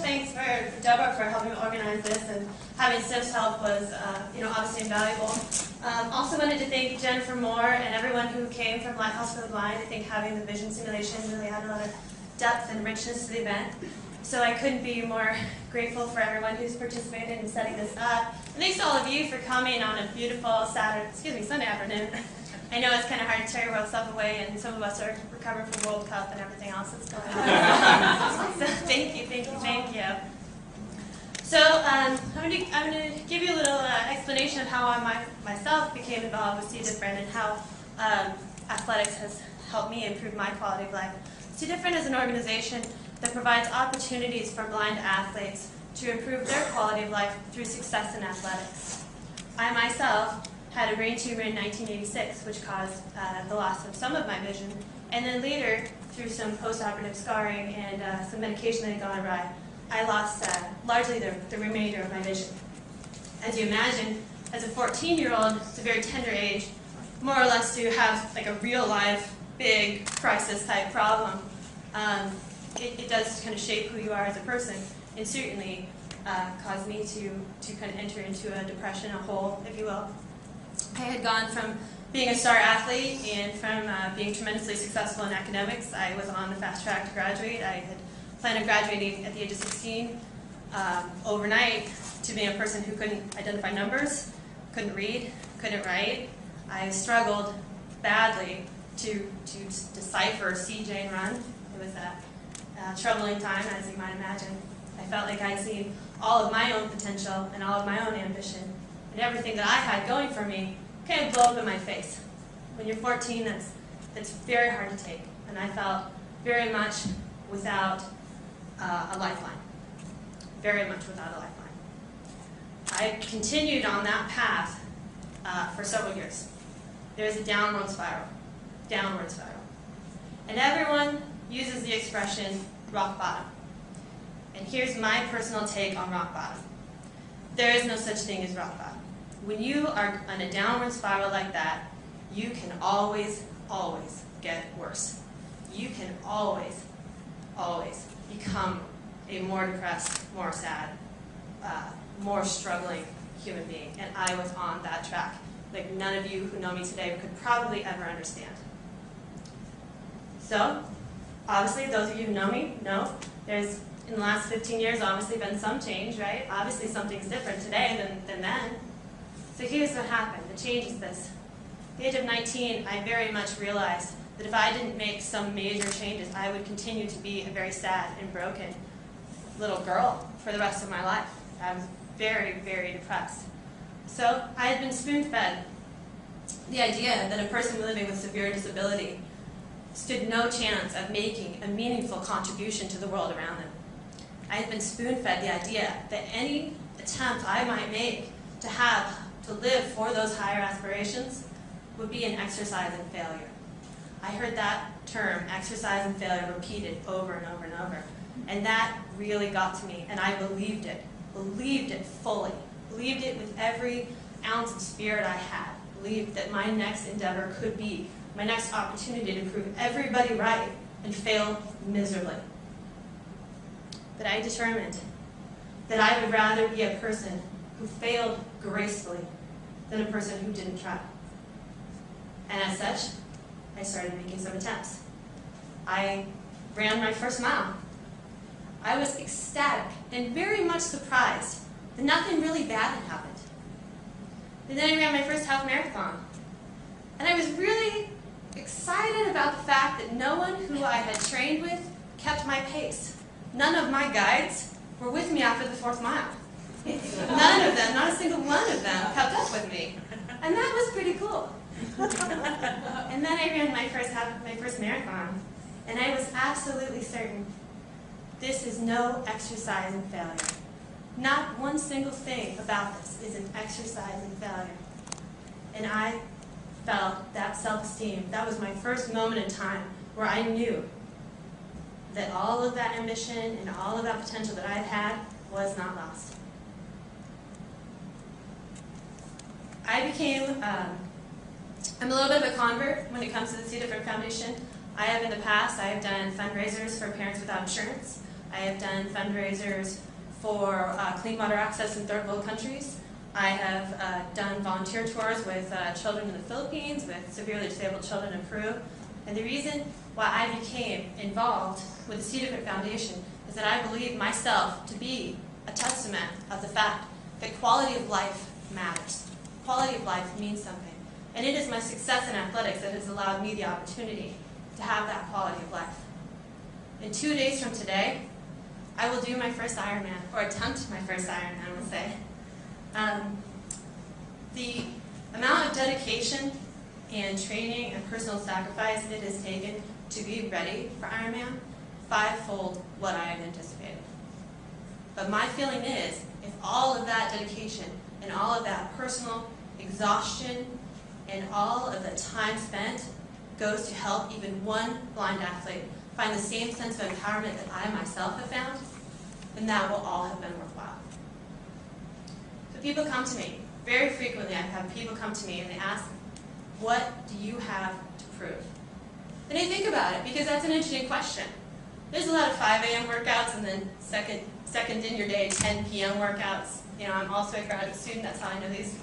thanks for Deborah for helping me organize this, and having Steph's help was, obviously invaluable. Also wanted to thank Jennifer Moore and everyone who came from Lighthouse for the Blind. I think having the vision simulation really added a lot of depth and richness to the event. So I couldn't be more grateful for everyone who's participated in setting this up. And thanks to all of you for coming on a beautiful Sunday afternoon. I know it's kind of hard to tear your stuff away, and some of us are recovering from World Cup and everything else that's going on. So thank you. So I'm going to give you a little explanation of how I myself became involved with See Different and how athletics has helped me improve my quality of life. See Different is an organization that provides opportunities for blind athletes to improve their quality of life through success in athletics. I myself had a brain tumor in 1986, which caused the loss of some of my vision, and then later, through some post-operative scarring and some medication that had gone awry, I lost largely the remainder of my vision. As you imagine, as a 14-year-old, it's a very tender age, more or less to have like a real-life, big crisis-type problem. It does kind of shape who you are as a person, and certainly caused me to kind of enter into a depression, a hole, if you will. I had gone from being a star athlete and from being tremendously successful in academics. I was on the fast track to graduate. I had planned on graduating at the age of 16 overnight to being a person who couldn't identify numbers, couldn't read, couldn't write. I struggled badly to decipher CJ and run. It was a troubling time, as you might imagine. I felt like I'd seen all of my own potential and all of my own ambition, and everything that I had going for me kind of blew up in my face. When you're 14, that's very hard to take, and I felt very much without a lifeline. Very much without a lifeline. I continued on that path for several years. There's a downward spiral. And everyone uses the expression rock bottom. And here's my personal take on rock bottom. There is no such thing as rock bottom. When you are on a downward spiral like that, you can always get worse. You can always become a more depressed, more sad, more struggling human being. And I was on that track. Like none of you who know me today could probably ever understand. So, obviously, those of you who know me know there's, in the last 15 years, obviously been some change, right? Obviously, something's different today than then. So here's what happened. The change is this. At the age of 19, I very much realized that if I didn't make some major changes, I would continue to be a very sad and broken little girl for the rest of my life. I was very, very depressed. So I had been spoon-fed the idea that a person living with severe disability stood no chance of making a meaningful contribution to the world around them. I had been spoon-fed the idea that any attempt I might make to live for those higher aspirations would be an exercise in failure. I heard that term, exercise in failure, repeated over and over and over. And that really got to me, and I believed it fully, believed it with every ounce of spirit I had, believed that my next endeavor could be my next opportunity to prove everybody right and fail miserably. But I determined that I would rather be a person who failed gracefully than a person who didn't try. And as such, I started making some attempts. I ran my first mile. I was ecstatic and very much surprised that nothing really bad had happened. And then I ran my first half marathon. And I was really excited about the fact that no one who I had trained with kept my pace. None of my guides were with me after the 4th mile. None of them, not a single one of them, kept up with me. And that was pretty cool. And then I ran my first marathon, and I was absolutely certain this is no exercise in failure. Not one single thing about this is an exercise in failure. And I felt that self-esteem. That was my first moment in time where I knew that all of that ambition and all of that potential that I had was not lost. I'm a little bit of a convert when it comes to the See Different Foundation. I have in the past, I have done fundraisers for parents without insurance. I have done fundraisers for clean water access in third world countries. I have done volunteer tours with children in the Philippines, with severely disabled children in Peru. And the reason why I became involved with the C. Different Foundation is that I believe myself to be a testament of the fact that quality of life matters. Quality of life means something. And it is my success in athletics that has allowed me the opportunity to have that quality of life. In 2 days from today, I will do my first Ironman, or attempt my first Ironman, we'll say. The amount of dedication and training and personal sacrifice it has taken to be ready for Ironman, fivefold what I had anticipated. But my feeling is, if all of that dedication and all of that personal exhaustion and all of the time spent goes to help even one blind athlete find the same sense of empowerment that I myself have found, then that will all have been worthwhile. So people come to me. Very frequently I've had people come to me and they ask, what do you have to prove? And I think about it because that's an interesting question. There's a lot of 5 a.m. workouts and then second in your day 10 p.m. workouts. You know, I'm also a graduate student. That's how I know these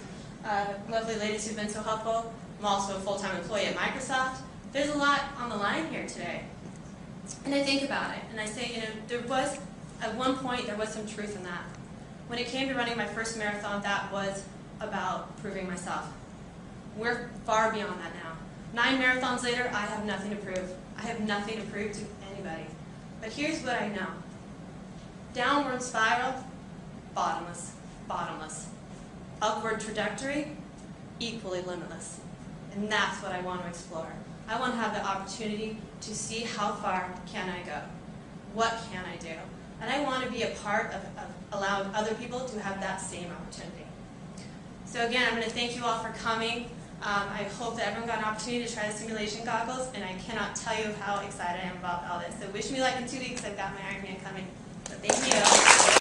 lovely ladies who've been so helpful. I'm also a full-time employee at Microsoft. There's a lot on the line here today. And I think about it, and I say, you know, there was, at one point, there was some truth in that. When it came to running my first marathon, that was about proving myself. We're far beyond that now. 9 marathons later, I have nothing to prove. I have nothing to prove to anybody. But here's what I know. Downward spiral, bottomless, bottomless. Upward trajectory, equally limitless. And that's what I want to explore. I want to have the opportunity to see how far can I go. What can I do? And I want to be a part of allowing other people to have that same opportunity. So again, I'm going to thank you all for coming. I hope that everyone got an opportunity to try the simulation goggles, and I cannot tell you how excited I am about all this. So wish me luck in 2 weeks. I've got my Ironman coming. So thank you.